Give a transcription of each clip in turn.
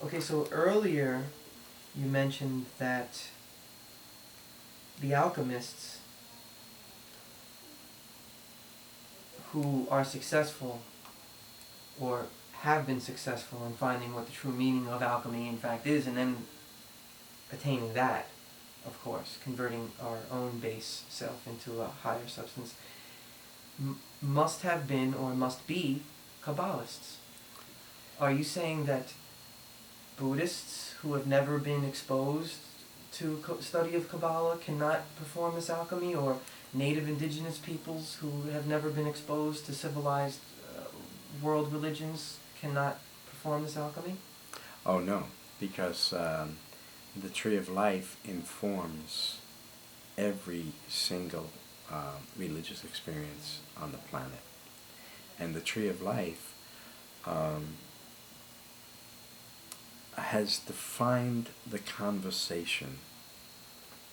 Okay, so earlier you mentioned that the alchemists who are successful or have been successful in finding what the true meaning of alchemy in fact is, and then attaining that, of course, converting our own base self into a higher substance, must have been or must be Kabbalists. Are you saying that Buddhists who have never been exposed to study of Kabbalah cannot perform this alchemy, or native indigenous peoples who have never been exposed to civilized world religions cannot perform this alchemy? Oh no, because the Tree of Life informs every single religious experience on the planet. And the Tree of Life has defined the conversation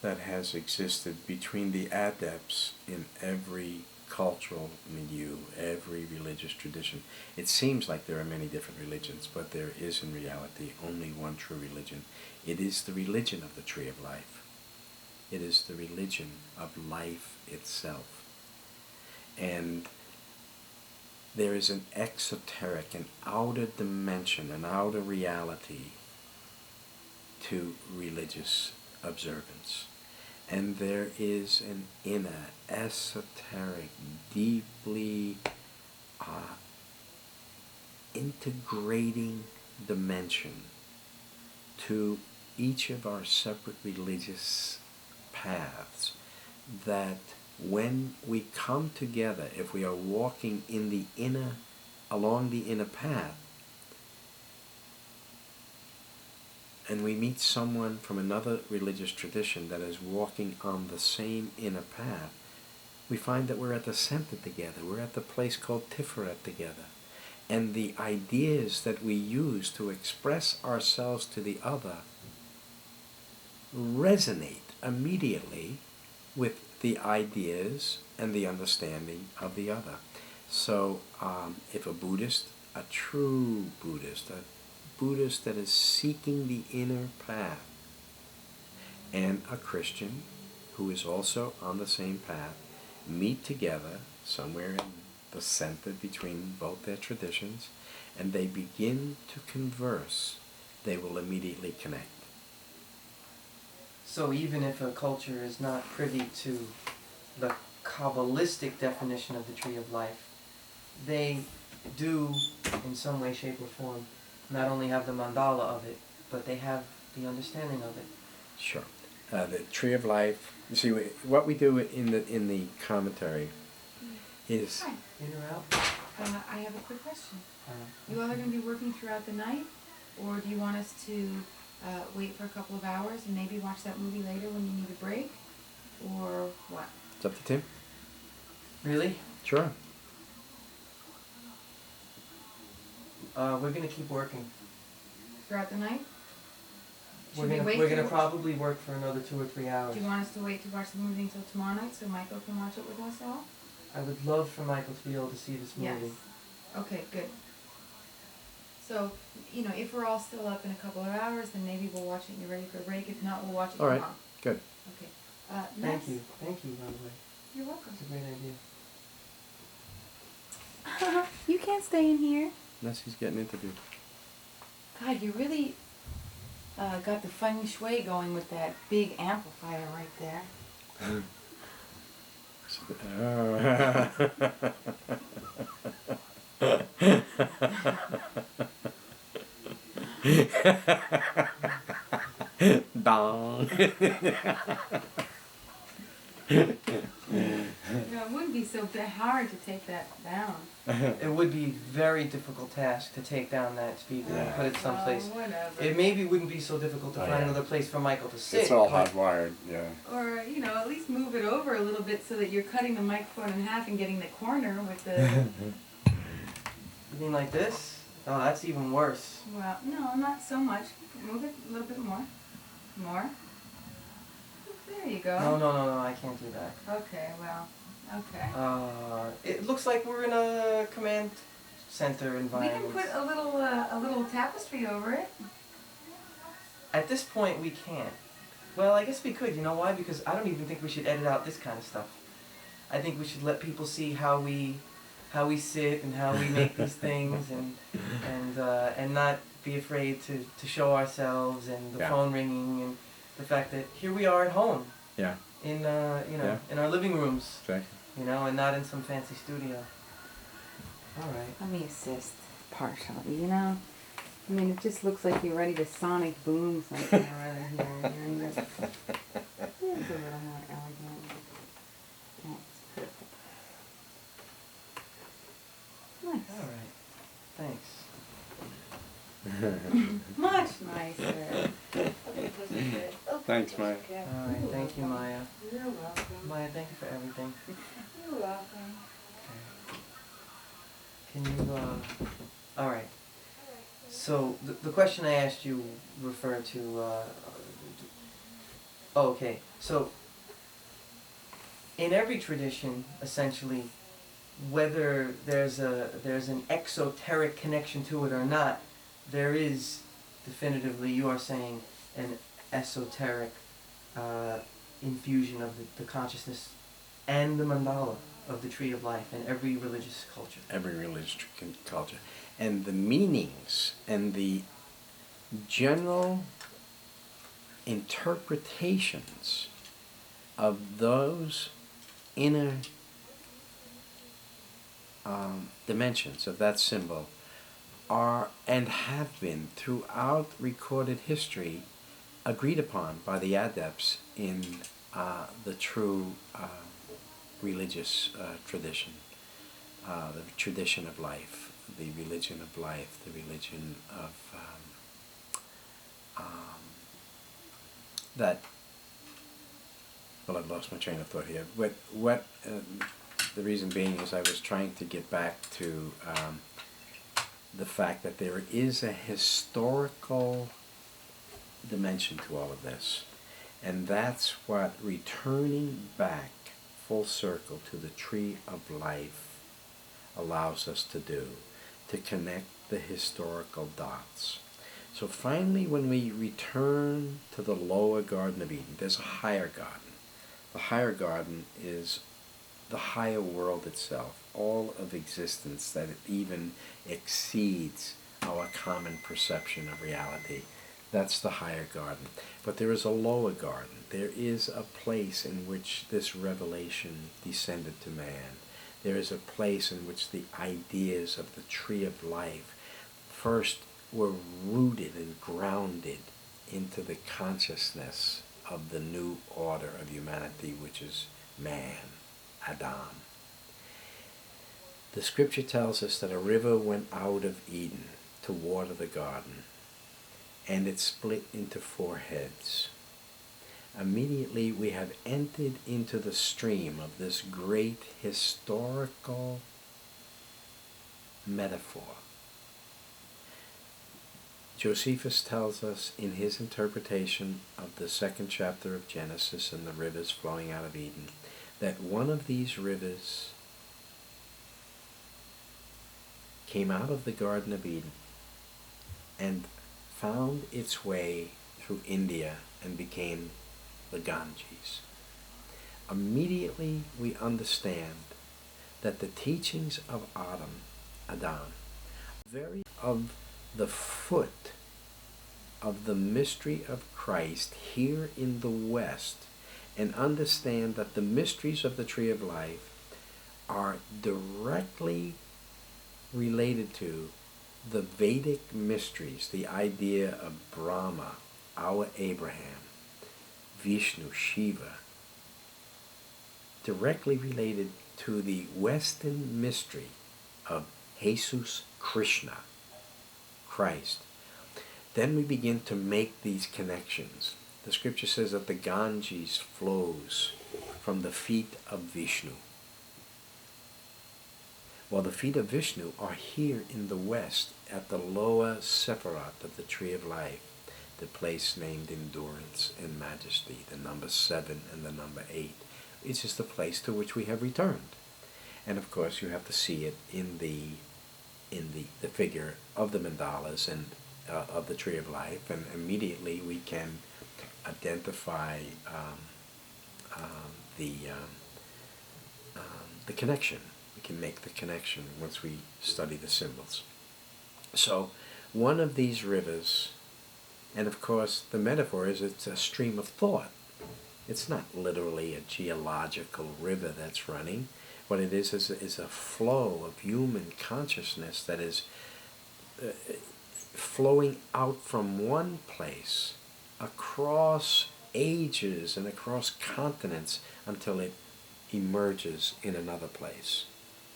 that has existed between the adepts in every cultural milieu, every religious tradition. It seems like there are many different religions, but there is in reality only one true religion. It is the religion of the Tree of Life. It is the religion of life itself. And there is an exoteric, an outer dimension, an outer reality to religious observance. And there is an inner, esoteric, deeply integrating dimension to each of our separate religious paths that when we come together, if we are walking in the inner, along the inner path, and we meet someone from another religious tradition that is walking on the same inner path, we find that we're at the center together. We're at the place called Tiferet together. And the ideas that we use to express ourselves to the other resonate immediately with the ideas and the understanding of the other. So if a Buddhist, a true Buddhist, a Buddhist that is seeking the inner path, and a Christian who is also on the same path meet together somewhere in the center between both their traditions, and they begin to converse, they will immediately connect. So even if a culture is not privy to the Kabbalistic definition of the Tree of Life, they do, in some way, shape, or form, not only have the mandala of it, but they have the understanding of it. Sure. The Tree of Life, you see, what we do in the commentary is... Hi. In or out? I have a quick question. You all are going to be working throughout the night, or do you want us to wait for a couple of hours and maybe watch that movie later when you need a break, or what? It's up to Tim. Really? Sure. We're gonna keep working. Throughout the night? We're gonna probably work for another 2 or 3 hours. Do you want us to wait to watch the movie until tomorrow night so Michael can watch it with us all? I would love for Michael to be able to see this movie. Yes. Okay, good. So, if we're all still up in a couple of hours, then maybe we'll watch it and you're ready for a break. If not, we'll watch it tomorrow. All right, good. Okay. Thank you, by the way. You're welcome. It's a great idea. You can't stay in here. Nessie's getting interviewed. God, you really got the feng shui going with that big amplifier right there. Dong. It wouldn't be so hard to take that down. It would be a very difficult task to take down that speaker and put it someplace. Whatever. It maybe wouldn't be so difficult to find yeah. another place for Michael to sit. It's all but- hardwired, yeah. Or, at least move it over a little bit so that you're cutting the microphone in half and getting the corner with the... You mean like this? Oh, that's even worse. Well, no, not so much. Move it a little bit more. More. There you go. No, I can't do that. Okay, well, okay. It looks like we're in a command center We environment. can put a little tapestry over it. At this point, we can't. Well, I guess we could. You know why? Because I don't even think we should edit out this kind of stuff. I think we should let people see how we sit and how we make these things, and not be afraid to show ourselves, and the Yeah. phone ringing, and the fact that here we are at home Yeah, in Yeah. in our living rooms, exactly. and not in some fancy studio. All right. Let me assist partially, I mean, it just looks like you're ready to sonic boom something or other here. It's a little more elegant. That's perfect. Nice. All right. Thanks. Much nicer. Thanks, Maya. All right. Thank you, Maya. You're welcome. Maya, thank you for everything. You're welcome. Can you, all right. So, the question I asked you referred to, oh, okay. So, in every tradition, essentially, whether there's an exoteric connection to it or not, there is definitively, you are saying, an esoteric infusion of the consciousness and the mandala of the Tree of Life in every religious culture. Every religious culture. And the meanings and the general interpretations of those inner dimensions of that symbol are and have been throughout recorded history agreed upon by the adepts in the true religious tradition, the tradition of life, the religion of life, the religion of that. Well, I've lost my train of thought here. What the reason being is I was trying to get back to the fact that there is a historical dimension to all of this, and that's what returning back full circle to the Tree of Life allows us to do, to connect the historical dots. So finally, when we return to the lower Garden of Eden, there's a higher garden. The higher garden is the higher world itself, all of existence that it even exceeds our common perception of reality. That's the higher garden. But there is a lower garden. There is a place in which this revelation descended to man. There is a place in which the ideas of the Tree of Life first were rooted and grounded into the consciousness of the new order of humanity, which is man, Adam. The scripture tells us that a river went out of Eden to water the garden, and it split into 4 heads. Immediately we have entered into the stream of this great historical metaphor. Josephus tells us in his interpretation of the 2nd chapter of Genesis and the rivers flowing out of Eden, that one of these rivers came out of the Garden of Eden and found its way through India and became the Ganges. Immediately we understand that the teachings of Adam, very of the foot of the mystery of Christ here in the West, and understand that the mysteries of the Tree of Life are directly related to the Vedic mysteries, the idea of Brahma, our Abraham, Vishnu, Shiva, directly related to the Western mystery of Jesus Krishna, Christ. Then we begin to make these connections. The scripture says that the Ganges flows from the feet of Vishnu. Well, the feet of Vishnu are here in the West at the lower Sephiroth of the Tree of Life, the place named Endurance and Majesty, the number 7 and the number 8. It's just the place to which we have returned. And of course you have to see it in the figure of the mandalas, and of the tree of life, and immediately we can identify the the connection. We can make the connection once we study the symbols. So, one of these rivers, and of course the metaphor is it's a stream of thought. It's not literally a geological river that's running. What it is a flow of human consciousness that is flowing out from one place across ages and across continents until it emerges in another place.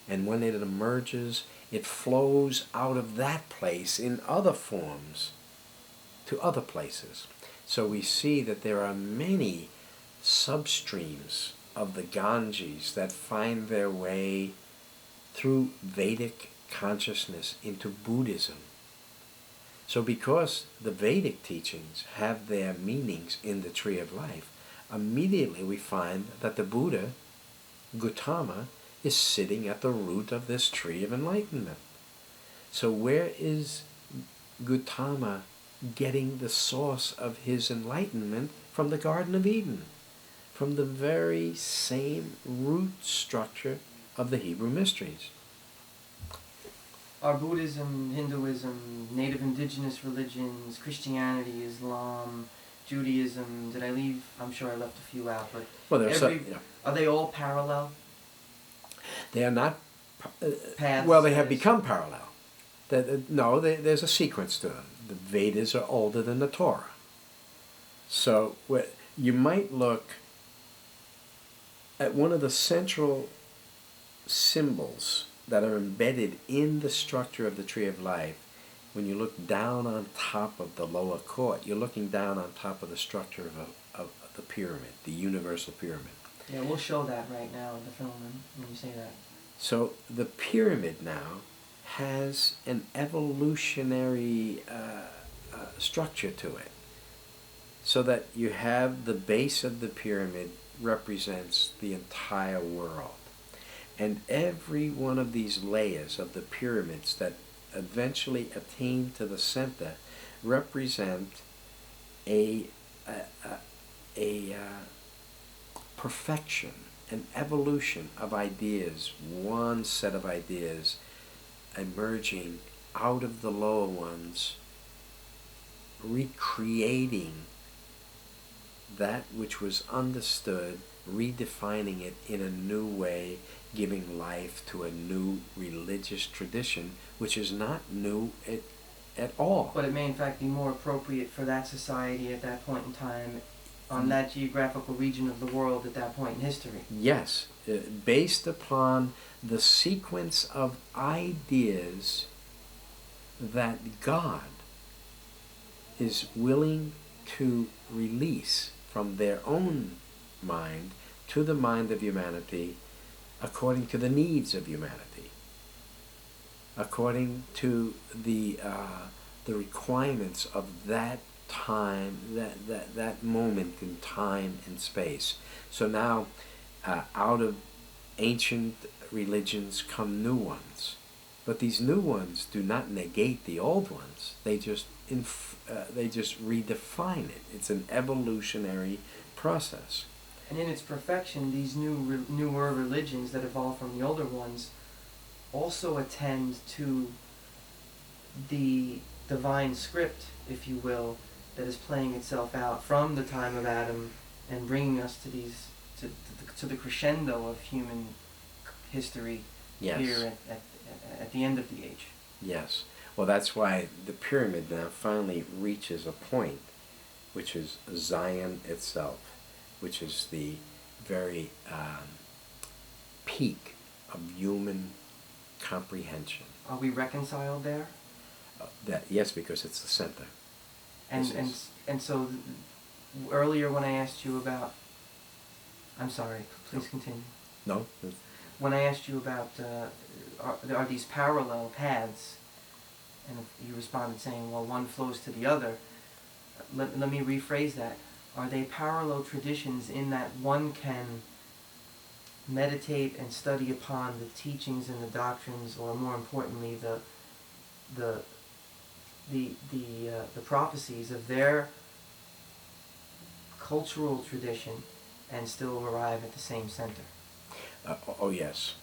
And when it emerges, it flows out of that place in other forms to other places. So we see that there are many substreams of the Ganges that find their way through Vedic consciousness into Buddhism. So because the Vedic teachings have their meanings in the Tree of Life, immediately we find that the Buddha, Gautama, is sitting at the root of this tree of enlightenment. So where is Gautama getting the source of his enlightenment? From the Garden of Eden, from the very same root structure of the Hebrew mysteries. Are Buddhism, Hinduism, native indigenous religions, Christianity, Islam, Judaism, did I leave? I'm sure I left a few out, but Well, there's are they all parallel They are not. paths? Well, they have become parallel. No, there's a sequence to them. The Vedas are older than the Torah. So you might look at one of the central symbols that are embedded in the structure of the Tree of Life. When you look down on top of the lower court, you're looking down on top of the structure of the pyramid, the universal pyramid. Yeah, we'll show that right now in the film when you say that. So the pyramid now has an evolutionary structure to it. So that you have the base of the pyramid represents the entire world. And every one of these layers of the pyramids that eventually attain to the center represent a perfection, an evolution of ideas, one set of ideas emerging out of the lower ones, recreating that which was understood, redefining it in a new way, giving life to a new religious tradition, which is not new at all. But it may in fact be more appropriate for that society at that point in time, on that geographical region of the world at that point in history. Yes, based upon the sequence of ideas that God is willing to release from their own mind to the mind of humanity according to the needs of humanity, according to the requirements of that time, that moment in time and space. So now, out of ancient religions come new ones, but these new ones do not negate the old ones. They just redefine it. It's an evolutionary process. And in its perfection, these newer religions that evolve from the older ones also attend to the divine script, if you will, that is playing itself out from the time of Adam and bringing us to the crescendo of human history. Yes. Here at the end of the age. Yes. Well, that's why the pyramid now finally reaches a point, which is Zion itself, which is the very peak of human comprehension. Are we reconciled there? Yes, because it's the center. And so earlier when I asked you about, I'm sorry, please continue. No. When I asked you about are these parallel paths, and you responded saying, well, one flows to the other. Let me rephrase that. Are they parallel traditions in that one can meditate and study upon the teachings and the doctrines, or more importantly, the the prophecies of their cultural tradition and still arrive at the same center. Oh yes,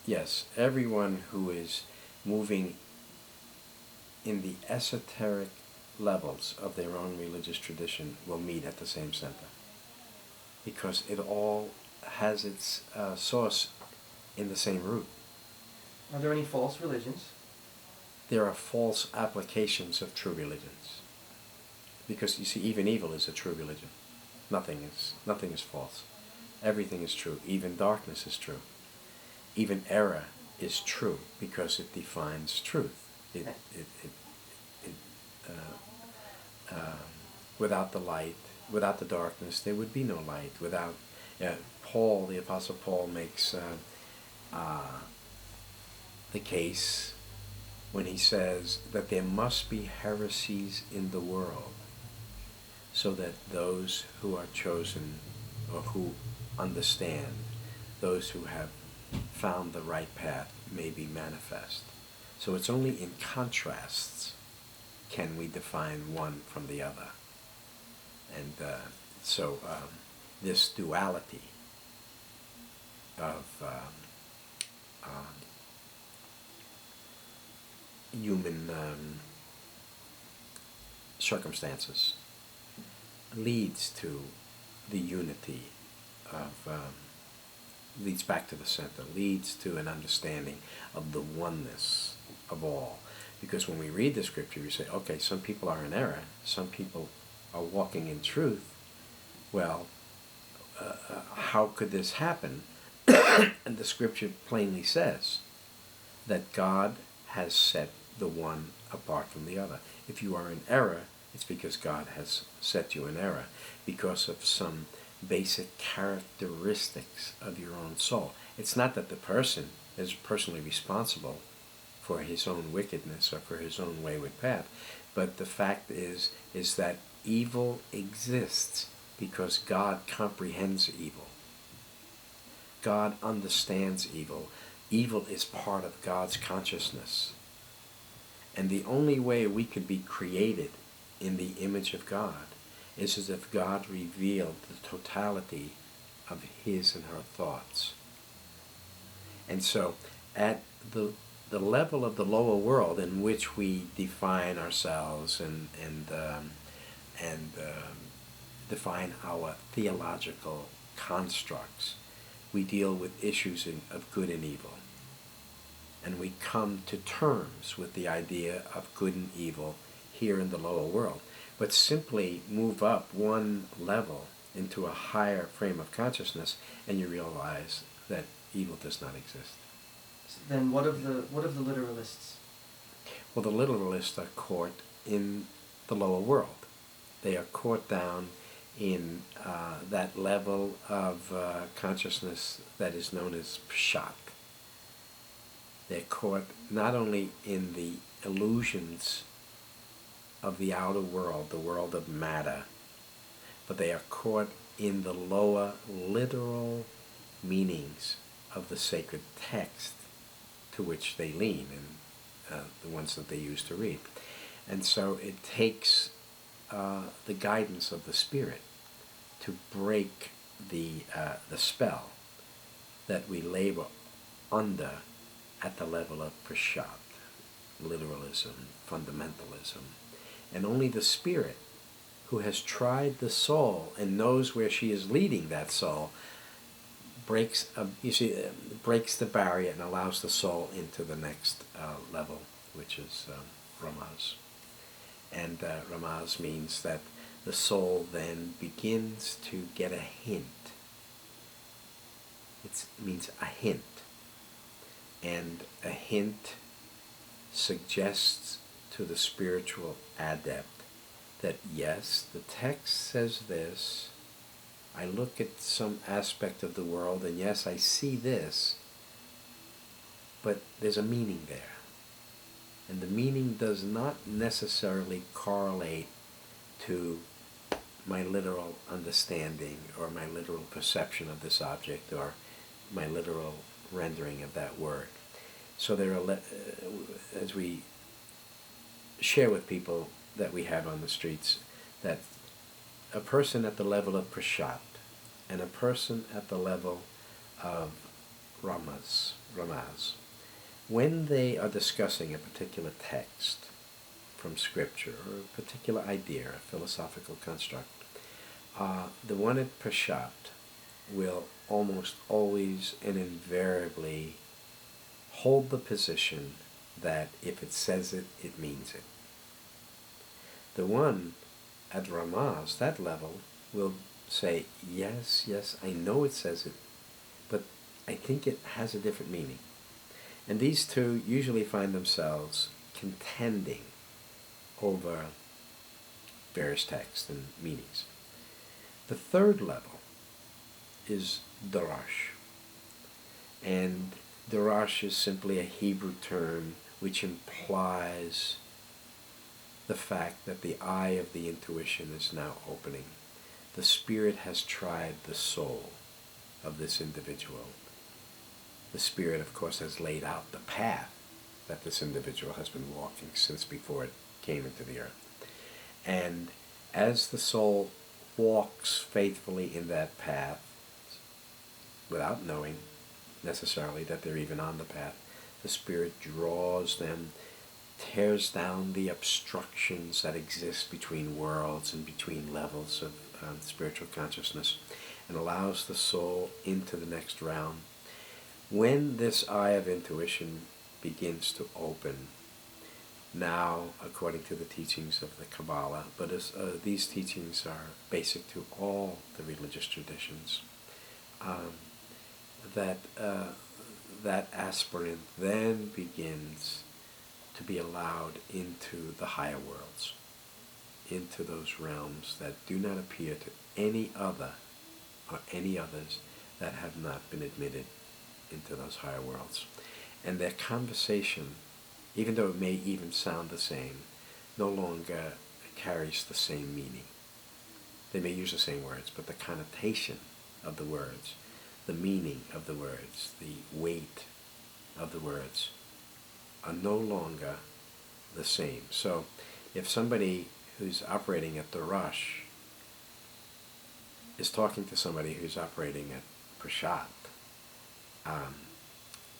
yes. Everyone who is moving in the esoteric levels of their own religious tradition will meet at the same center, because it all has its source in the same root. Are there any false religions? There are false applications of true religions, because you see, even evil is a true religion. Nothing is false. Everything is true. Even darkness is true. Even error is true because it defines truth. Without the light, without the darkness, there would be no light. Without Paul, the Apostle Paul makes the case when he says that there must be heresies in the world, so that those who are chosen, or who understand, those who have found the right path, may be manifest. So it's only in contrasts can we define one from the other. And so this duality of human circumstances leads to the unity of, leads back to the center, leads to an understanding of the oneness of all. Because when we read the scripture, we say, okay, some people are in error, some people are walking in truth. Well, how could this happen? And the scripture plainly says that God has set the one apart from the other. If you are in error, it's because God has set you in error, because of some basic characteristics of your own soul. It's not that the person is personally responsible for his own wickedness or for his own wayward path, but the fact is that evil exists because God comprehends evil. God understands evil. Evil is part of God's consciousness. And the only way we could be created in the image of God is as if God revealed the totality of his and her thoughts. And so at the level of the lower world in which we define ourselves and define our theological constructs, we deal with issues of good and evil. And we come to terms with the idea of good and evil here in the lower world. But simply move up one level into a higher frame of consciousness, and you realize that evil does not exist. So then what of the literalists? Well, the literalists are caught in the lower world. They are caught down in that level of consciousness that is known as pshat. They're caught not only in the illusions of the outer world, the world of matter, but they are caught in the lower literal meanings of the sacred text to which they lean, and the ones that they use to read. And so it takes the guidance of the Spirit to break the spell that we labor under at the level of pshat, literalism, fundamentalism. And only the Spirit, who has tried the soul and knows where she is leading that soul, breaks the barrier and allows the soul into the next level, which is Ramaz. And Ramaz means that the soul then begins to get a hint. It means a hint. And a hint suggests to the spiritual adept that yes, the text says this, I look at some aspect of the world and yes, I see this, but there's a meaning there. And the meaning does not necessarily correlate to my literal understanding or my literal perception of this object or my literal rendering of that word. So there are, as we share with people that we have on the streets that a person at the level of Prashat and a person at the level of Ramaz, when they are discussing a particular text from Scripture or a particular idea, a philosophical construct, the one at Prashat will almost always and invariably hold the position that if it says it, it means it. The one at Ramaz, that level, will say, yes, yes, I know it says it, but I think it has a different meaning. And these two usually find themselves contending over various texts and meanings. The third level is Darash. And Darash is simply a Hebrew term which implies the fact that the eye of the intuition is now opening. The Spirit has tried the soul of this individual. The Spirit, of course, has laid out the path that this individual has been walking since before it came into the earth. And as the soul walks faithfully in that path, without knowing necessarily that they're even on the path, the Spirit draws them, tears down the obstructions that exist between worlds and between levels of spiritual consciousness, and allows the soul into the next realm. When this eye of intuition begins to open, now, according to the teachings of the Kabbalah, but these teachings are basic to all the religious traditions, that aspirant then begins to be allowed into the higher worlds, into those realms that do not appear to any other or any others that have not been admitted into those higher worlds. And their conversation, even though it may even sound the same, no longer carries the same meaning. They may use the same words, but the connotation of the words, the meaning of the words, the weight of the words are no longer the same. So if somebody who's operating at Darash is talking to somebody who's operating at Prashat,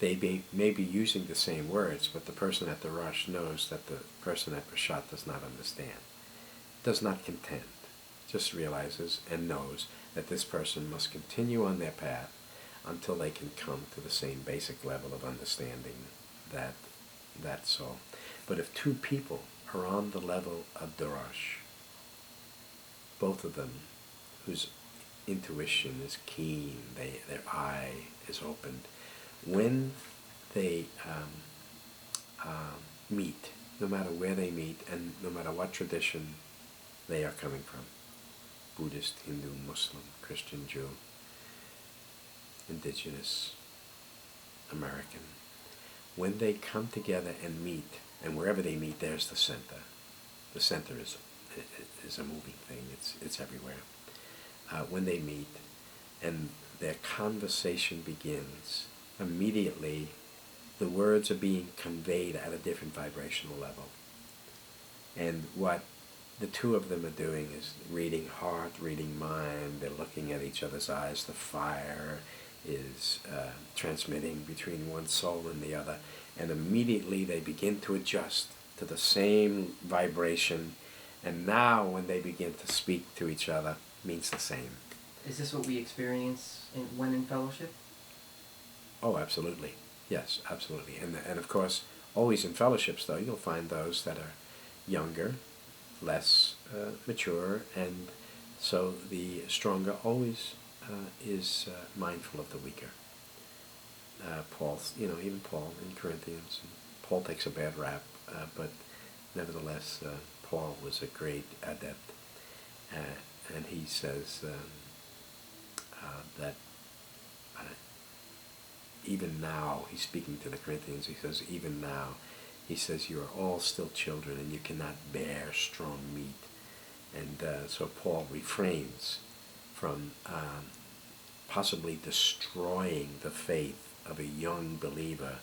they may be using the same words, but the person at Darash knows that the person at Prashat does not understand, does not contend, just realizes and knows that this person must continue on their path until they can come to the same basic level of understanding that's all. But if two people are on the level of Darash, both of them whose intuition is keen, their eye is opened, when they meet, no matter where they meet and no matter what tradition they are coming from, Buddhist, Hindu, Muslim, Christian, Jew, indigenous, American, when they come together and meet, and wherever they meet, there's the center. The center is a moving thing. It's everywhere. When they meet and their conversation begins, immediately the words are being conveyed at a different vibrational level. And what the two of them are doing is reading heart, reading mind. They're looking at each other's eyes. The fire is transmitting between one soul and the other, and immediately they begin to adjust to the same vibration, and now when they begin to speak to each other, it means the same. Is this what we experience when in fellowship? Oh, absolutely. Yes, absolutely. And of course, always in fellowships, though, you'll find those that are younger, less mature, and so the stronger always is mindful of the weaker. Paul, even Paul in Corinthians, Paul takes a bad rap, but nevertheless, Paul was a great adept, and he says that even now, he's speaking to the Corinthians, he says, even now, he says, you are all still children and you cannot bear strong meat. And so Paul refrains from possibly destroying the faith of a young believer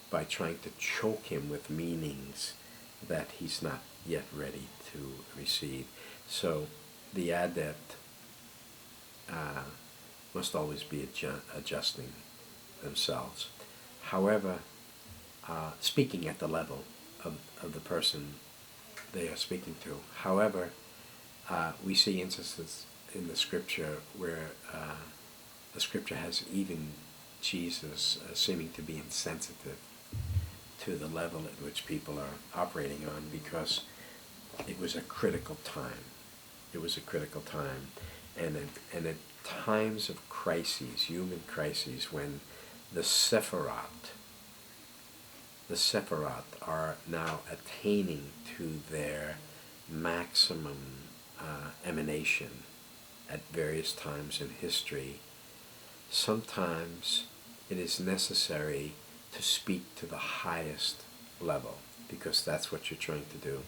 by trying to choke him with meanings that he's not yet ready to receive. So the adept must always be adjusting themselves. However, speaking at the level of the person they are speaking to. However, we see instances in the scripture where the scripture has even Jesus seeming to be insensitive to the level at which people are operating on, because it was a critical time. It was a critical time. And at times of crises, human crises, when the Sephiroth are now attaining to their maximum emanation at various times in history, sometimes it is necessary to speak to the highest level, because that's what you're trying to do.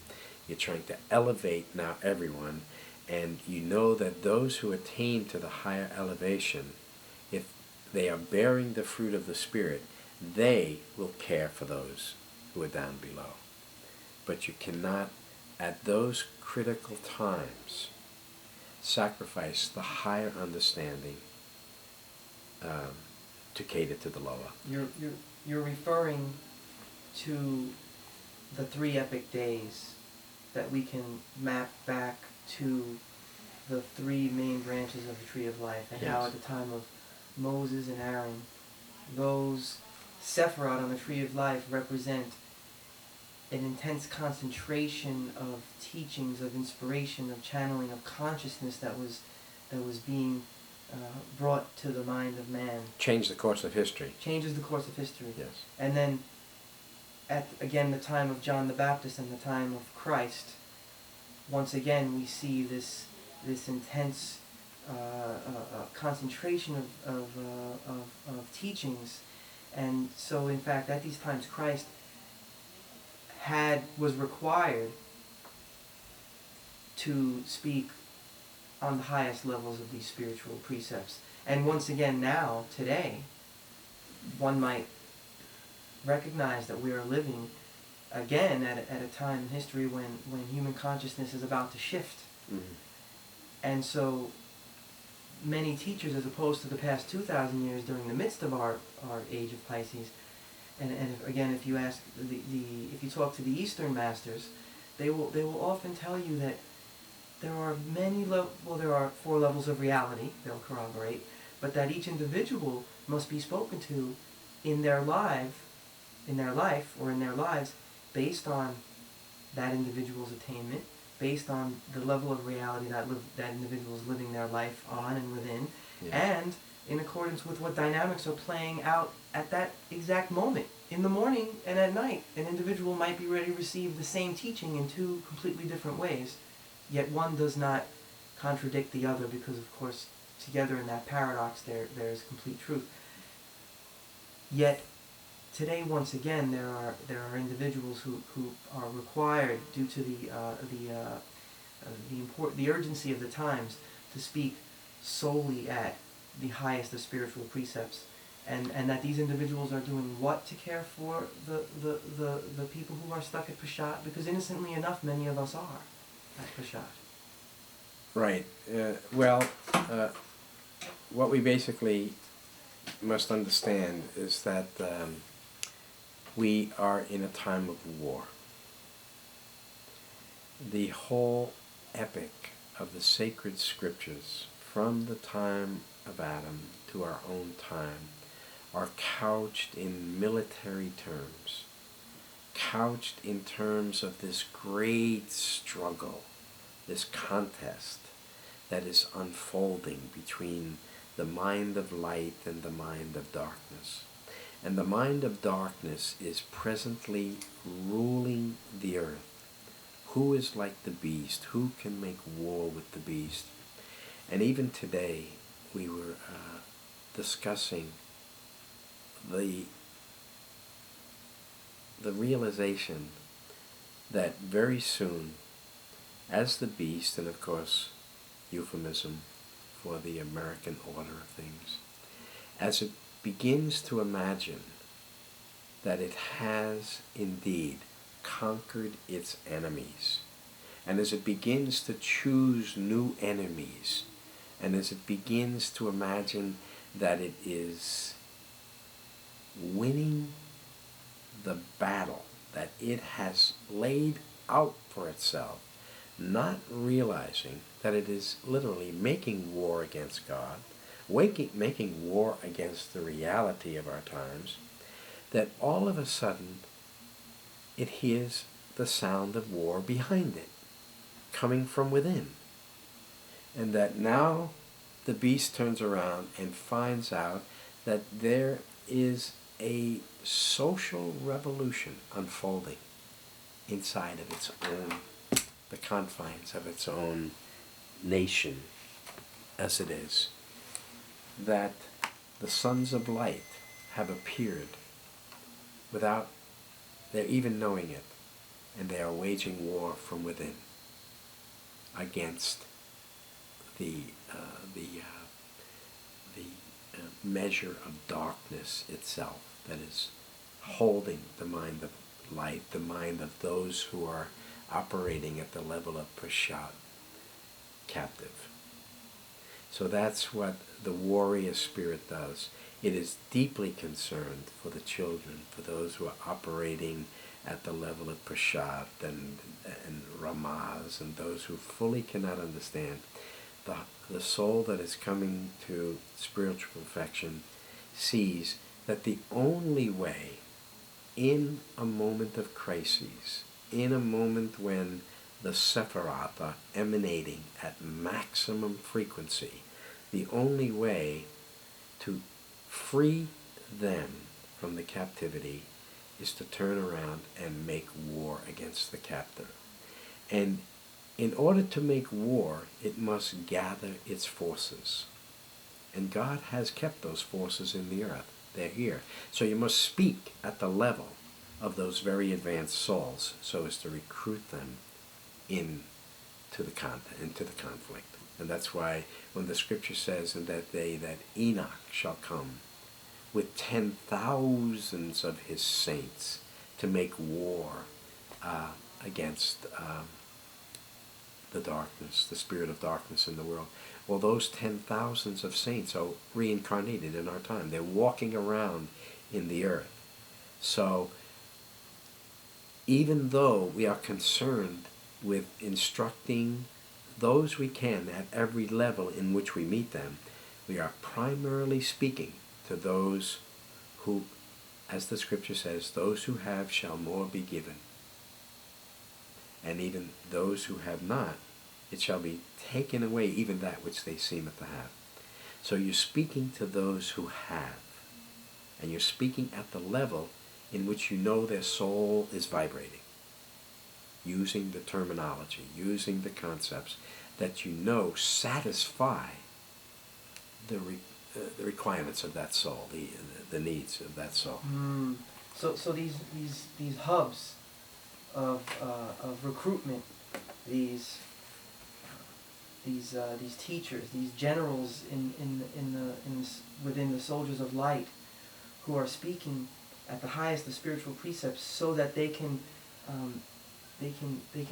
You're trying to elevate now everyone, and you know that those who attain to the higher elevation, if they are bearing the fruit of the Spirit, they will care for those who are down below. But you cannot, at those critical times, sacrifice the higher understanding to cater to the lower. You're referring to the 3 epic days that we can map back to the 3 main branches of the Tree of Life, and how at the time of Moses and Aaron, those Sephiroth on the Tree of Life represent an intense concentration of teachings, of inspiration, of channeling, of consciousness that was being brought to the mind of man. Change the course of history. Changes the course of history. Yes. And then, at again the time of John the Baptist and the time of Christ, once again we see this intense concentration of teachings. And so, in fact, at these times, Christ was required to speak on the highest levels of these spiritual precepts. And once again now, today, one might recognize that we are living again at a time in history when human consciousness is about to shift. Mm-hmm. And so many teachers, as opposed to the past 2,000 years during the midst of our age of Pisces, and again, if you ask if you talk to the Eastern masters, they will often tell you that there are there are 4 levels of reality, they'll corroborate, but that each individual must be spoken to in their life or in their lives based on that individual's attainment, based on the level of reality that individual is living their life on and within, and in accordance with what dynamics are playing out at that exact moment. In the morning and at night, an individual might be ready to receive the same teaching in 2 completely different ways, yet one does not contradict the other, because, of course, together in that paradox there is complete truth. Yet today, once again, there are individuals who are required, due to the urgency of the times, to speak solely at the highest of spiritual precepts, and that these individuals are doing what to care for the people who are stuck at Peshat, because innocently enough, many of us are at Peshat. Right. What we basically must understand is that we are in a time of war. The whole epic of the sacred scriptures, from the time of Adam to our own time, are couched in military terms, couched in terms of this great struggle, this contest that is unfolding between the mind of light and the mind of darkness. And the mind of darkness is presently ruling the earth. Who is like the beast? Who can make war with the beast? And even today, we were discussing the realization that very soon, as the beast, and of course, euphemism for the American order of things, as it begins to imagine that it has indeed conquered its enemies, and as it begins to choose new enemies, and as it begins to imagine that it is winning the battle that it has laid out for itself, not realizing that it is literally making war against God, making war against the reality of our times, that all of a sudden it hears the sound of war behind it, coming from within. And that now the beast turns around and finds out that there is a social revolution unfolding inside of its own, the confines of its own nation, as it is, that the sons of light have appeared without their even knowing it, and they are waging war from within against the measure of darkness itself that is holding the mind of light, the mind of those who are operating at the level of Peshat, captive. So that's what the warrior spirit does. It is deeply concerned for the children, for those who are operating at the level of Peshat and Ramaz, and those who fully cannot understand. The soul that is coming to spiritual perfection sees that the only way, in a moment of crises, in a moment when the Sephiroth are emanating at maximum frequency, the only way to free them from the captivity is to turn around and make war against the captor. And in order to make war, it must gather its forces. And God has kept those forces in the earth. They're here. So you must speak at the level of those very advanced souls so as to recruit them into the conflict. And that's why when the scripture says in that day that Enoch shall come with 10,000s of his saints to make war against the darkness, the spirit of darkness in the world. Well, those 10,000s of saints are reincarnated in our time. They're walking around in the earth. So even though we are concerned with instructing those we can at every level in which we meet them, we are primarily speaking to those who, as the scripture says, those who have shall more be given. And even those who have not, it shall be taken away, even that which they seemeth to have. So you're speaking to those who have, and you're speaking at the level in which you know their soul is vibrating, using the terminology, using the concepts that you know satisfy the requirements of that soul, the needs of that soul. So these hubs of recruitment, these teachers, these generals within the soldiers of light, who are speaking at the highest of spiritual precepts, so that they can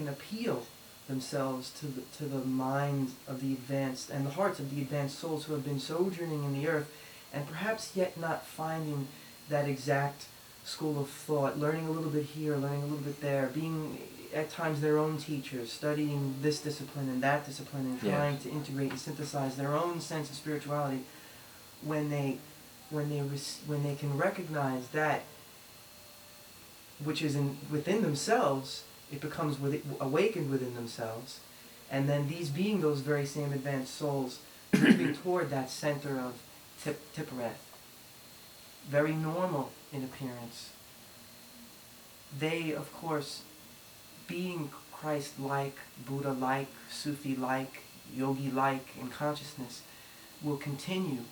appeal themselves to the minds of the advanced and the hearts of the advanced souls who have been sojourning in the earth, and perhaps yet not finding that exact school of thought, learning a little bit here, learning a little bit there, being at times their own teachers, studying this discipline and that discipline, and trying to integrate and synthesize their own sense of spirituality. When they can recognize that which is within themselves, it becomes awakened within themselves, and then these being those very same advanced souls moving toward that center of Tiphareth, very normal in appearance. They, of course, being Christ-like, Buddha-like, Sufi-like, yogi-like in consciousness, will continue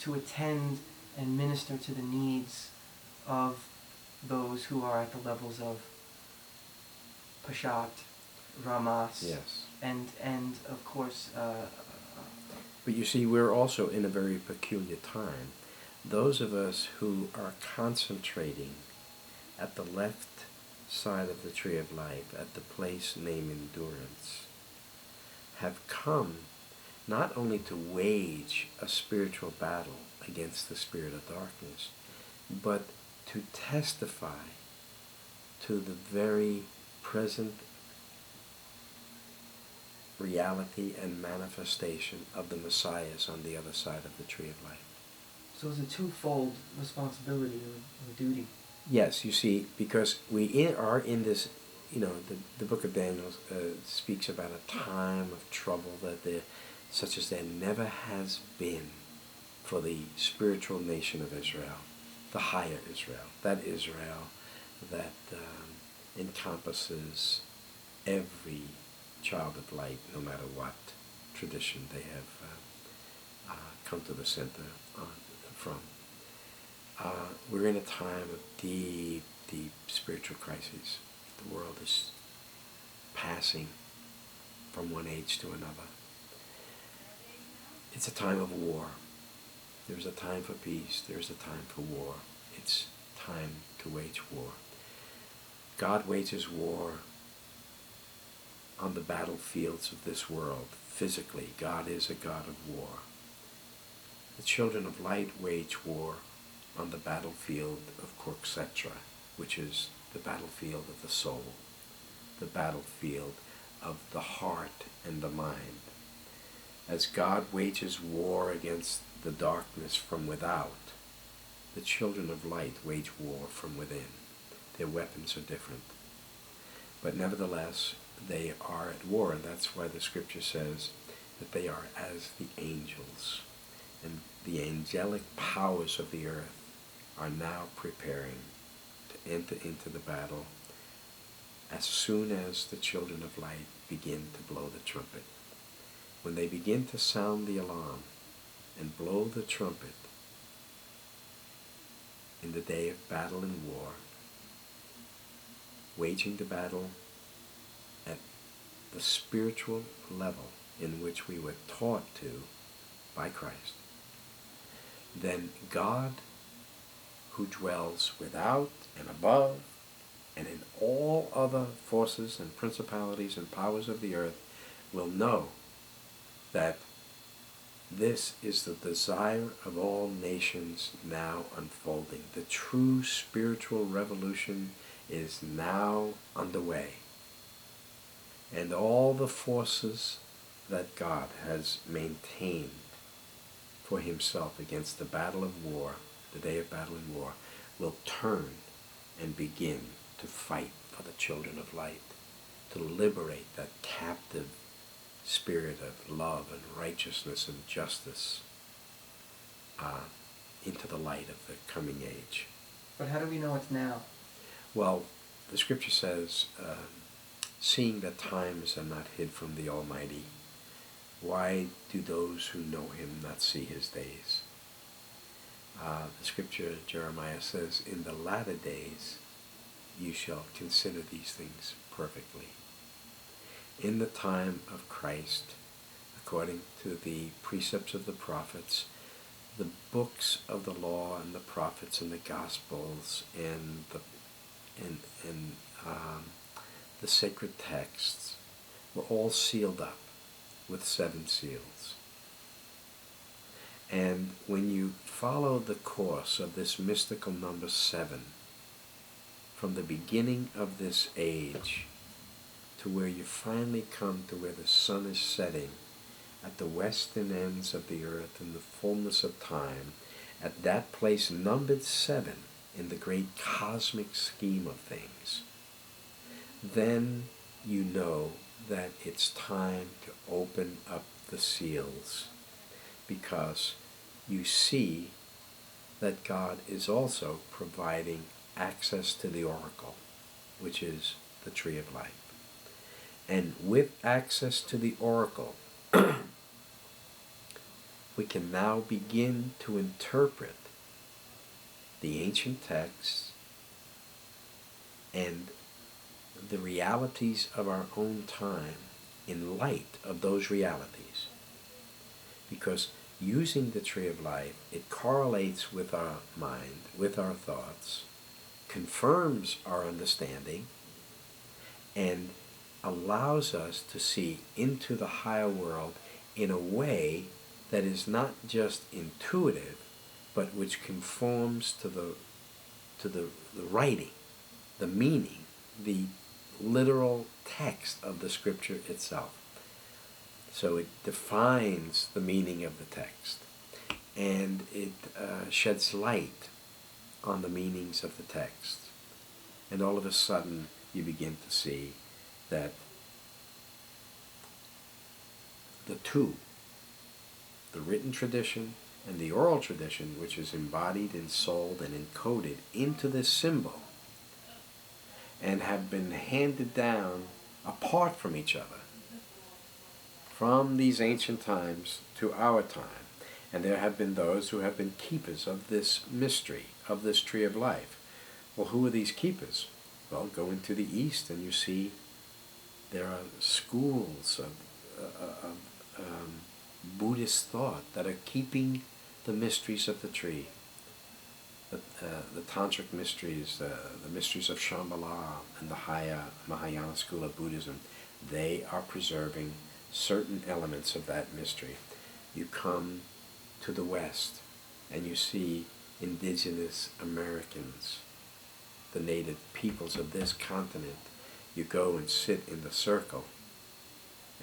to attend and minister to the needs of those who are at the levels of Peshat, Ramas, Yes. and of course... But you see, we're also in a very peculiar time. Those of us who are concentrating at the left side of the tree of life, at the place named endurance, have come not only to wage a spiritual battle against the spirit of darkness, but to testify to the very present reality and manifestation of the Messiahs on the other side of the tree of life. So it's a twofold responsibility or duty. Yes, you see, because we are in this, the book of Daniel speaks about a time of trouble such as there never has been for the spiritual nation of Israel, the higher Israel, that encompasses every child of light, no matter what tradition they have come to the center from. We're in a time of deep, deep spiritual crises. The world is passing from one age to another. It's a time of war. There's a time for peace. There's a time for war. It's time to wage war. God wages war on the battlefields of this world. Physically, God is a God of war. The children of light wage war on the battlefield of Kuruksetra, which is the battlefield of the soul, the battlefield of the heart and the mind. As God wages war against the darkness from without, the children of light wage war from within. Their weapons are different. But nevertheless, they are at war, and that's why the scripture says that they are as the angels. And the angelic powers of the earth are now preparing to enter into the battle as soon as the children of light begin to blow the trumpet. When they begin to sound the alarm and blow the trumpet in the day of battle and war, waging the battle at the spiritual level in which we were taught to by Christ, then God, who dwells without and above and in all other forces and principalities and powers of the earth, will know that this is the desire of all nations now unfolding. The true spiritual revolution is now underway. And all the forces that God has maintained for himself against the battle of war, the day of battle and war, will turn and begin to fight for the children of light, to liberate that captive spirit of love and righteousness and justice into the light of the coming age. But how do we know it's now? Well, the scripture says, seeing that times are not hid from the Almighty, why do those who know him not see his days? The scripture, Jeremiah says, in the latter days you shall consider these things perfectly. In the time of Christ, according to the precepts of the prophets, the books of the law and the prophets and the Gospels and the sacred texts were all sealed up with 7 seals. And when you follow the course of this mystical number 7, from the beginning of this age to where you finally come to where the sun is setting at the western ends of the earth in the fullness of time, at that place numbered 7 in the great cosmic scheme of things, then you know that it's time to open up the seals, because you see that God is also providing access to the oracle, which is the tree of life. And with access to the oracle, we can now begin to interpret the ancient texts and the realities of our own time in light of those realities. Because using the tree of life, it correlates with our mind, with our thoughts, confirms our understanding, and allows us to see into the higher world in a way that is not just intuitive, but which conforms to the writing, the meaning, the literal text of the scripture itself. So it defines the meaning of the text, and it sheds light on the meanings of the text. And all of a sudden, you begin to see that the two, the written tradition and the oral tradition, which is embodied and sold and encoded into this symbol, and have been handed down apart from each other, from these ancient times to our time. And there have been those who have been keepers of this mystery, of this tree of life. Well, who are these keepers? Well, go into the East and you see there are schools of Buddhist thought that are keeping the mysteries of the tree. The Tantric mysteries, the mysteries of Shambhala and the higher Mahayana school of Buddhism, they are preserving certain elements of that mystery. You come to the West and you see indigenous Americans, the native peoples of this continent. You go and sit in the circle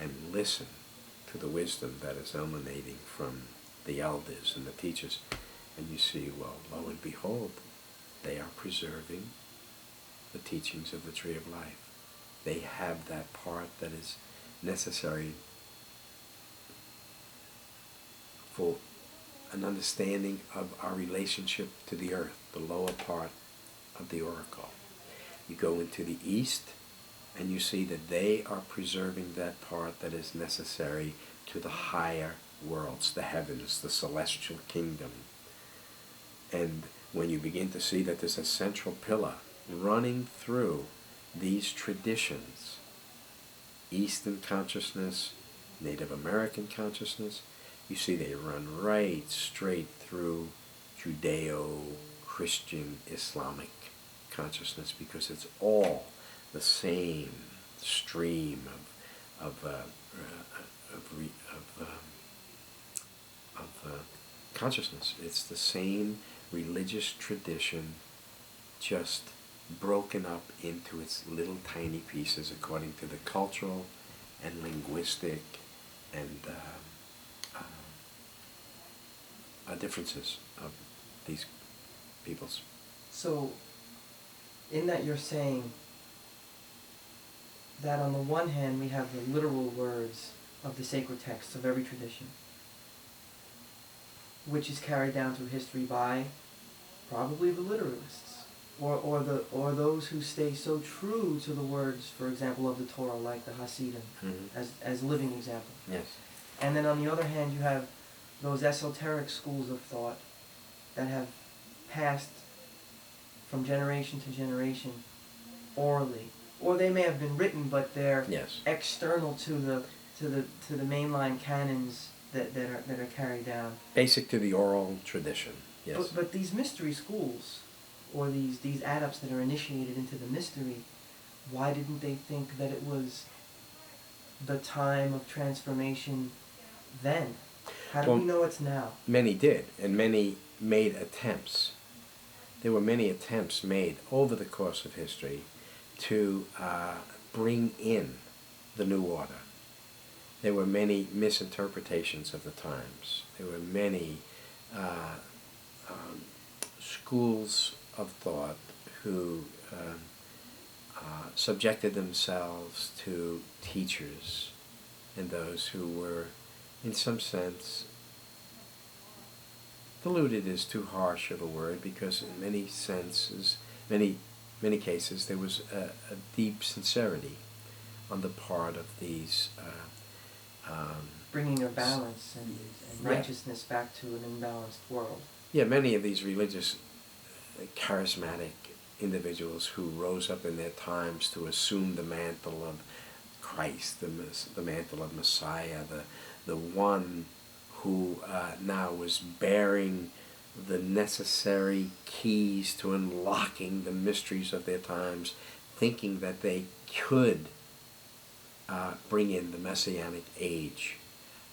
and listen to the wisdom that is emanating from the elders and the teachers, and you see, well, lo and behold, they are preserving the teachings of the Tree of Life. They have that part that is necessary for an understanding of our relationship to the earth, the lower part of the oracle. You go into the East and you see that they are preserving that part that is necessary to the higher worlds, the heavens, the celestial kingdom. And when you begin to see that there's a central pillar running through these traditions, Eastern consciousness, Native American consciousness, you see they run right straight through Judeo-Christian Islamic consciousness, because it's all the same stream of consciousness. It's the same religious tradition, just broken up into its little tiny pieces according to the cultural and linguistic and differences of these peoples. So, in that you're saying that on the one hand we have the literal words of the sacred texts of every tradition, which is carried down through history by probably the literalists, or those who stay so true to the words, for example, of the Torah, like the Hasidim, as living example. Yes. And then on the other hand, you have those esoteric schools of thought that have passed from generation to generation orally, or they may have been written, but they're external to the mainline canons that are carried down. Basic to the oral tradition. Yes. But these mystery schools, or these adepts that are initiated into the mystery, why didn't they think that it was the time of transformation then? How do we know it's now? Many did, and many made attempts. There were many attempts made over the course of history to bring in the new order. There were many misinterpretations of the times. There were many schools of thought who subjected themselves to teachers and those who were, in some sense, deluded is too harsh of a word, because in many senses, many cases, there was a deep sincerity on the part of these bringing a balance and righteousness back to an imbalanced world. Yeah, many of these religious, charismatic individuals who rose up in their times to assume the mantle of Christ, the mantle of Messiah, the one who now was bearing the necessary keys to unlocking the mysteries of their times, thinking that they could bring in the Messianic age.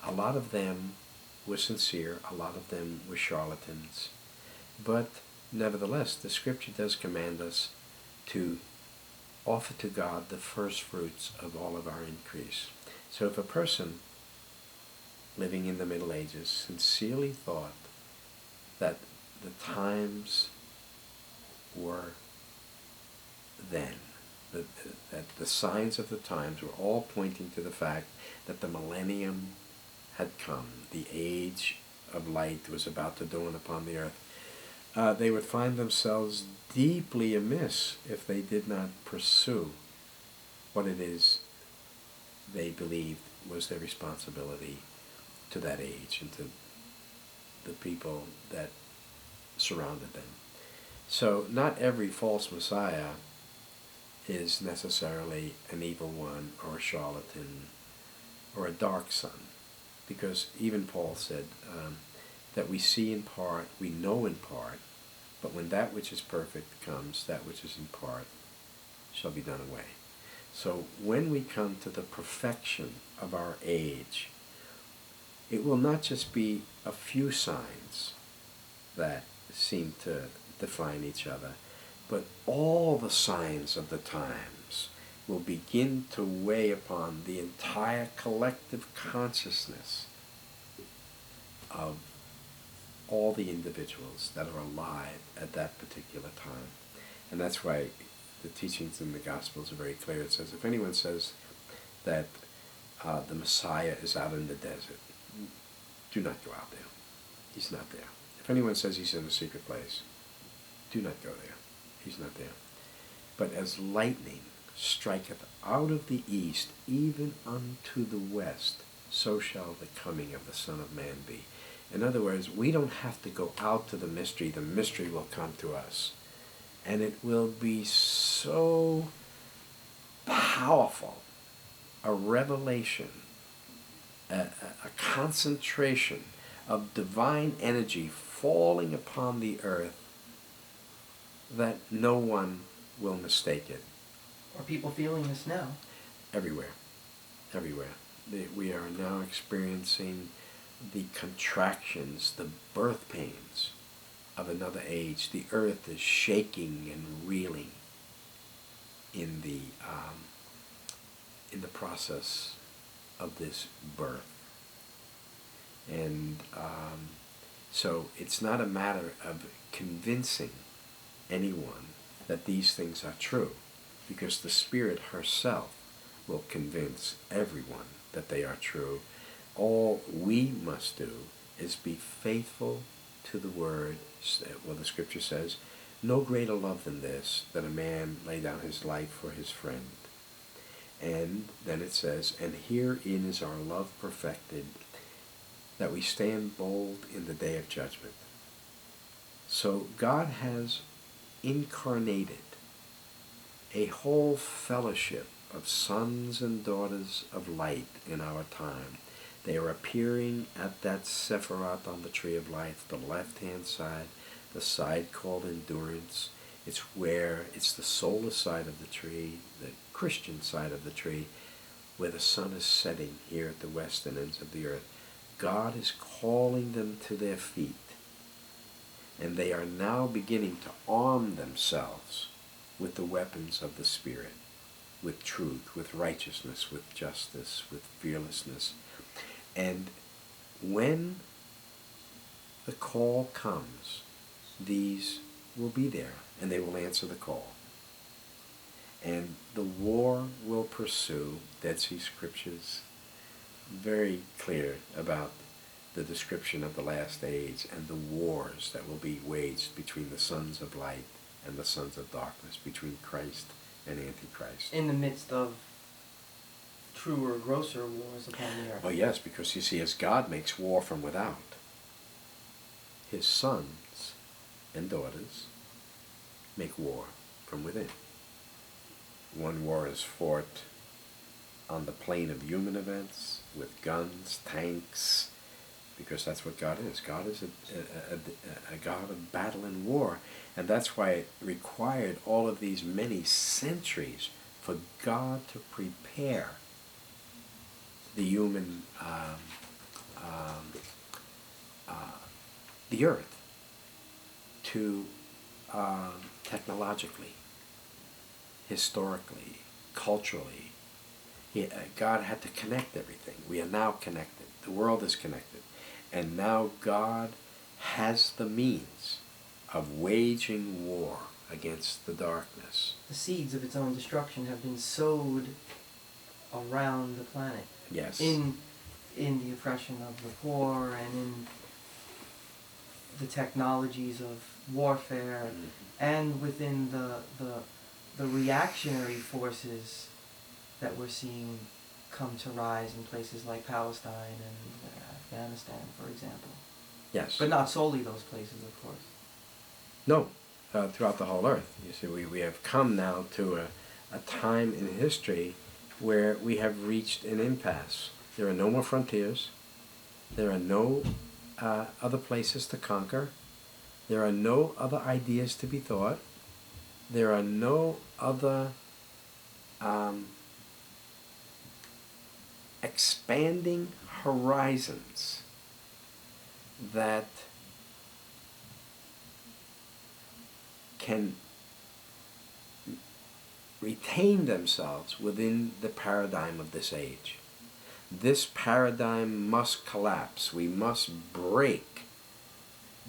A lot of them were sincere, a lot of them were charlatans, but nevertheless, the Scripture does command us to offer to God the first fruits of all of our increase. So if a person living in the Middle Ages sincerely thought that the times were then, that the signs of the times were all pointing to the fact that the millennium had come, the age of light was about to dawn upon the earth, they would find themselves deeply amiss if they did not pursue what it is they believed was their responsibility to that age and to the people that surrounded them. So not every false Messiah is necessarily an evil one or a charlatan or a dark son, because even Paul said that we see in part, we know in part, but when that which is perfect comes, that which is in part shall be done away. So when we come to the perfection of our age, it will not just be a few signs that seem to define each other, but all the signs of the times will begin to weigh upon the entire collective consciousness of all the individuals that are alive at that particular time. And that's why the teachings in the Gospels are very clear. It says, if anyone says that the Messiah is out in the desert, do not go out there. He's not there. If anyone says he's in a secret place, do not go there. He's not there. But as lightning striketh out of the east, even unto the west, so shall the coming of the Son of Man be. In other words, we don't have to go out to the mystery will come to us. And it will be so powerful, a revelation, a concentration of divine energy falling upon the earth that no one will mistake it. Are people feeling this now? Everywhere. Everywhere. We are now experiencing the contractions, the birth pains of another age. The earth is shaking and reeling in the process of this birth. And so it's not a matter of convincing anyone that these things are true, because the Spirit herself will convince everyone that they are true. All we must do is be faithful to the word. Well, the Scripture says, no greater love than this, that a man lay down his life for his friend. And then it says, and herein is our love perfected, that we stand bold in the day of judgment. So God has incarnated a whole fellowship of sons and daughters of light in our time. They are appearing at that Sephiroth on the tree of life, the left-hand side, the side called endurance. It's the soulless side of the tree, the Christian side of the tree, where the sun is setting here at the western ends of the earth. God is calling them to their feet, and they are now beginning to arm themselves with the weapons of the Spirit, with truth, with righteousness, with justice, with fearlessness. And when the call comes, these will be there, and they will answer the call. And the war will pursue. Dead Sea Scriptures, very clear about the description of the last age and the wars that will be waged between the sons of light and the sons of darkness, between Christ and Antichrist. In the midst of truer, grosser wars upon the earth. Oh yes, because you see, as God makes war from without, his sons and daughters make war from within. One war is fought on the plane of human events, with guns, tanks, because that's what God is. God is a God of battle and war, and that's why it required all of these many centuries for God to prepare the human, the earth, to technologically, historically, culturally. God had to connect everything. We are now connected. The world is connected. And now God has the means of waging war against the darkness. The seeds of its own destruction have been sowed around the planet. Yes. In the oppression of the poor and in the technologies of warfare, and within the reactionary forces that we're seeing come to rise in places like Palestine and Afghanistan, for example. Yes. But not solely those places, of course. No, throughout the whole earth. You see, we have come now to a time in history where we have reached an impasse. There are no more frontiers. There are no other places to conquer. There are no other ideas to be thought. There are no other expanding horizons that can retain themselves within the paradigm of this age. This paradigm must collapse. We must break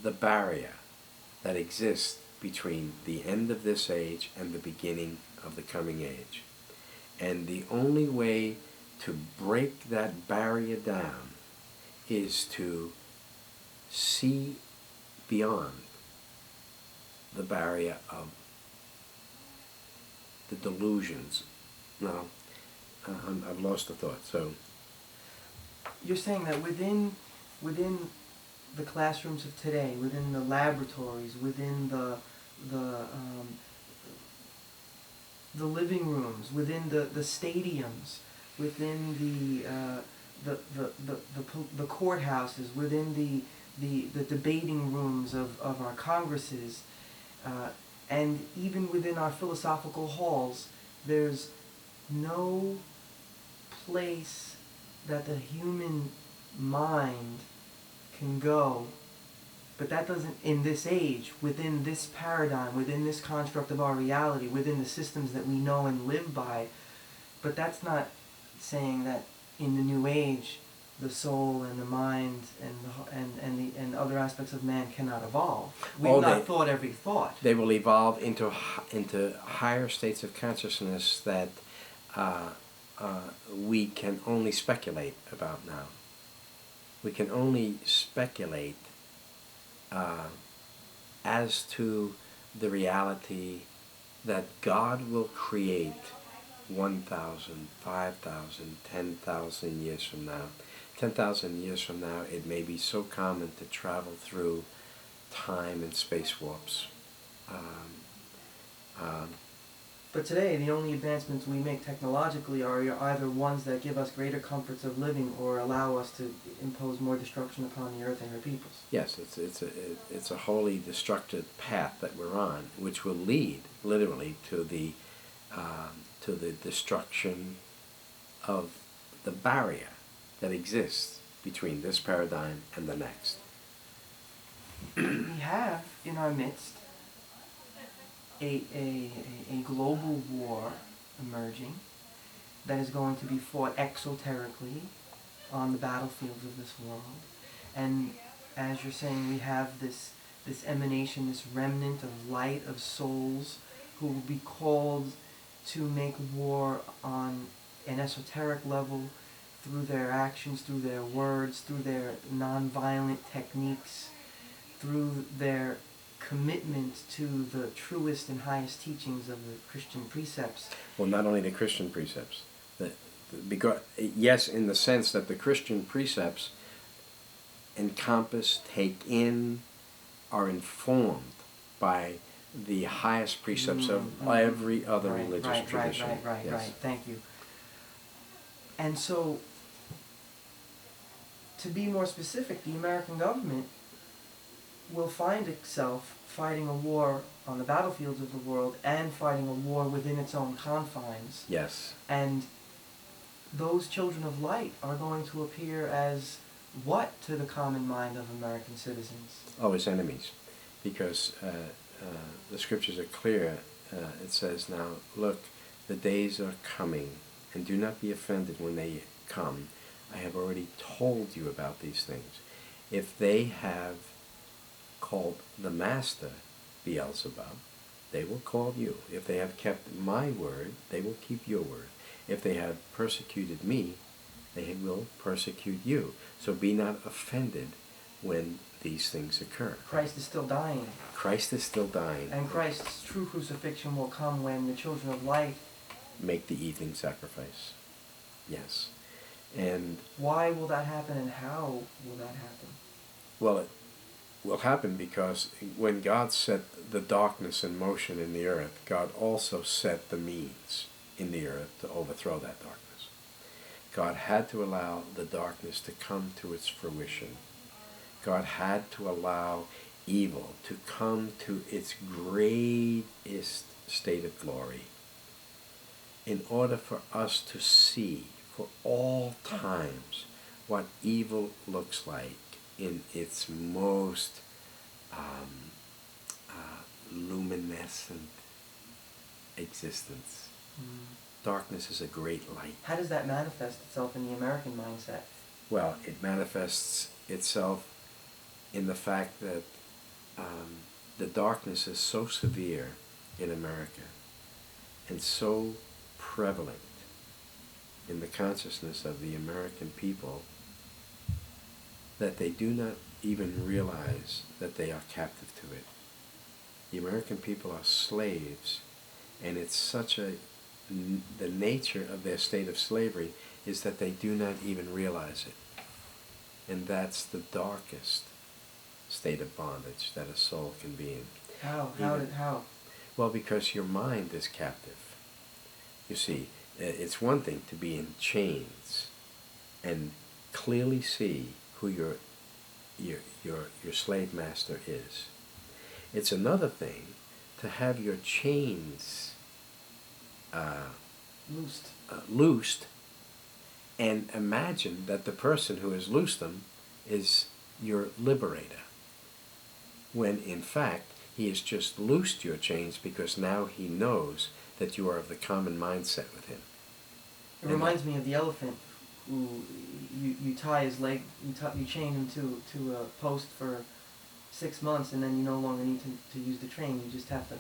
the barrier that exists between the end of this age and the beginning of the coming age. And the only way to break that barrier down is to see beyond the barrier of the delusions. Now, I've lost the thought. So you're saying that within the classrooms of today, within the laboratories, within the living rooms, within the stadiums, within the courthouses, within the debating rooms of our congresses, and even within our philosophical halls, there's no place that the human mind can go, but that doesn't, in this age, within this paradigm, within this construct of our reality, within the systems that we know and live by, but that's not saying that in the new age the soul and the mind and other aspects of man cannot evolve. We've not thought every thought. They will evolve into higher states of consciousness that we can only speculate about now. We can only speculate as to the reality that God will create 1,000, 5,000, 10,000 years from now. 10,000 years from now, it may be so common to travel through time and space warps. But today, the only advancements we make technologically are either ones that give us greater comforts of living or allow us to impose more destruction upon the earth and her peoples. Yes, it's a wholly destructive path that we're on, which will lead literally to the destruction of the barrier that exists between this paradigm and the next. We have in our midst a global war emerging that is going to be fought exoterically on the battlefields of this world. And as you're saying, we have this emanation, this remnant of light, of souls who will be called to make war on an esoteric level through their actions, through their words, through their nonviolent techniques, through their commitment to the truest and highest teachings of the Christian precepts. Well, not only the Christian precepts. Because, yes, in the sense that the Christian precepts encompass, take in, are informed by the highest precepts of every other religious tradition. Right. Thank you. And so, to be more specific, the American government will find itself fighting a war on the battlefields of the world and fighting a war within its own confines. Yes. And those children of light are going to appear as what to the common mind of American citizens? Oh, as enemies. Because the scriptures are clear. It says, now, look, the days are coming, and do not be offended when they come. I have already told you about these things. If they have called the Master Beelzebub, they will call you. If they have kept my word, they will keep your word. If they have persecuted me, they will persecute you. So be not offended when these things occur. Christ is still dying. Christ is still dying. And Christ's true crucifixion will come when the children of light make the evening sacrifice. Yes. And why will that happen, and how will that happen? well, it will happen because when God set the darkness in motion in the earth, God also set the means in the earth to overthrow that darkness. God had to allow the darkness to come to its fruition. God had to allow evil to come to its greatest state of glory in order for us to see for all times what evil looks like in its most luminescent existence. Darkness is a great light. How does that manifest itself in the American mindset? Well, it manifests itself in the fact that the darkness is so severe in America and so prevalent in the consciousness of the American people that they do not even realize that they are captive to it. The American people are slaves, and it's such the nature of their state of slavery is that they do not even realize it. And that's the darkest state of bondage that a soul can be in. How? How? Well, because your mind is captive. You see, it's one thing to be in chains and clearly see who your slave master is. It's another thing to have your chains loosed and imagine that the person who has loosed them is your liberator, when in fact he has just loosed your chains because now he knows that you are of the common mindset with him. It reminds me of the elephant who you tie his leg, you chain him to a post for 6 months, and then you no longer need to use the train. You just have to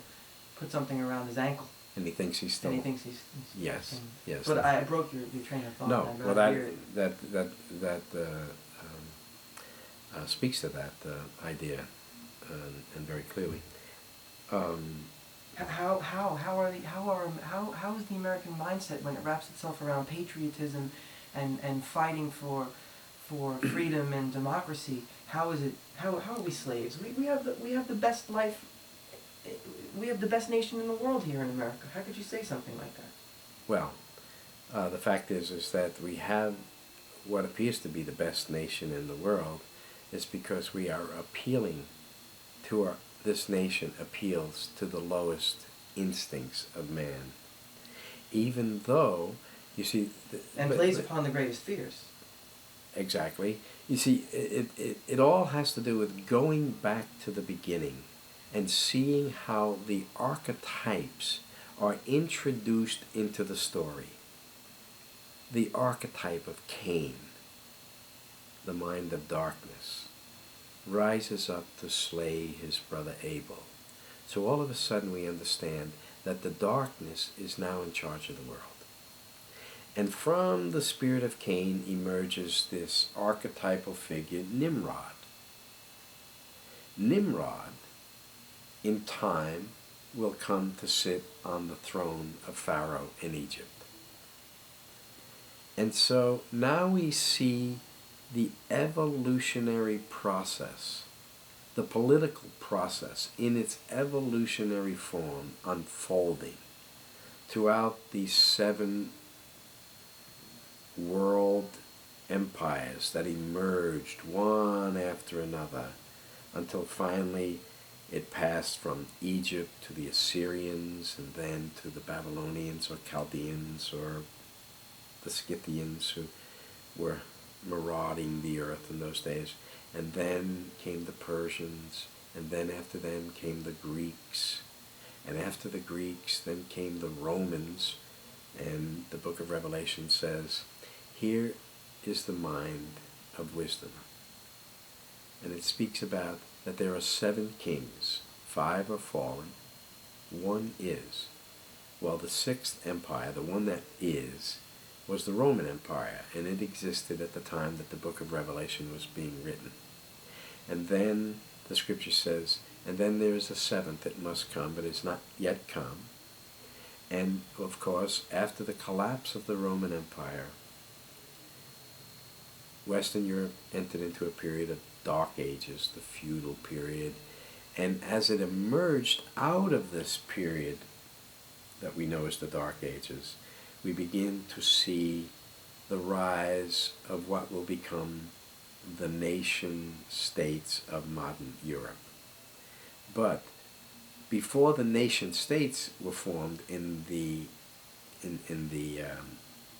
put something around his ankle. And he thinks he's still. And he thinks he's yes, yes. But I broke your train of thought. No, well that speaks to that idea, and very clearly. How is the American mindset when it wraps itself around patriotism and fighting for freedom and democracy? How is it? How are we slaves? We have the best life. We have the best nation in the world here in America. How could you say something like that? Well, the fact is that we have what appears to be the best nation in the world is because we are appealing to this nation appeals to the lowest instincts of man. Even though, you see... And plays upon the greatest fears. Exactly. You see, it all has to do with going back to the beginning and seeing how the archetypes are introduced into the story. The archetype of Cain, the mind of darkness, rises up to slay his brother Abel. So all of a sudden we understand that the darkness is now in charge of the world. And from the spirit of Cain emerges this archetypal figure, Nimrod. Nimrod, in time, will come to sit on the throne of Pharaoh in Egypt. And so now we see the evolutionary process, the political process in its evolutionary form unfolding throughout these 7 world empires that emerged one after another until finally it passed from Egypt to the Assyrians and then to the Babylonians or Chaldeans or the Scythians who were marauding the earth in those days. And then came the Persians, and then after them came the Greeks, and after the Greeks then came the Romans. And the book of Revelation says, here is the mind of wisdom. And it speaks about that there are 7 kings, 5 are fallen, 1 is. Well, the 6th empire, the one that is, was the Roman Empire, and it existed at the time that the book of Revelation was being written. And then the scripture says, and then there is a 7th that must come, but it's not yet come. And of course, after the collapse of the Roman Empire, Western Europe entered into a period of dark ages, the feudal period. And as it emerged out of this period that we know as the Dark Ages, we begin to see the rise of what will become the nation states of modern Europe. But before the nation states were formed in the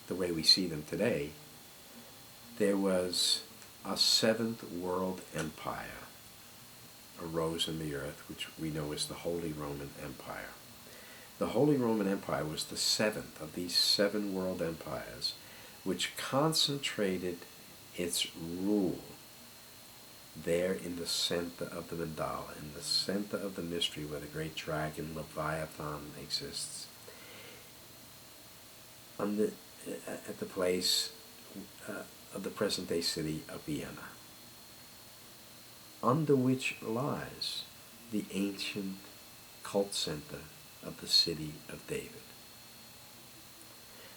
way we see them today, there was a 7th world empire arose in the earth, which we know as the Holy Roman Empire. The Holy Roman Empire was the 7th of these 7 world empires, which concentrated its rule there in the center of the mandala, in the center of the mystery where the great dragon Leviathan exists, at the place of the present-day city of Vienna, under which lies the ancient cult center of the city of David.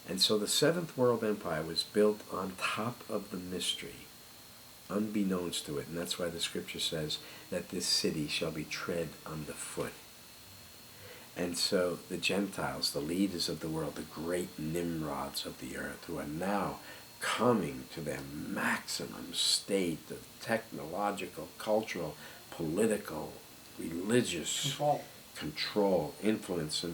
And so the 7th world empire was built on top of the mystery, unbeknownst to it, and that's why the scripture says that this city shall be tread underfoot. And so the Gentiles, the leaders of the world, the great Nimrods of the earth, who are now coming to their maximum state of technological, cultural, political, religious Control, influence in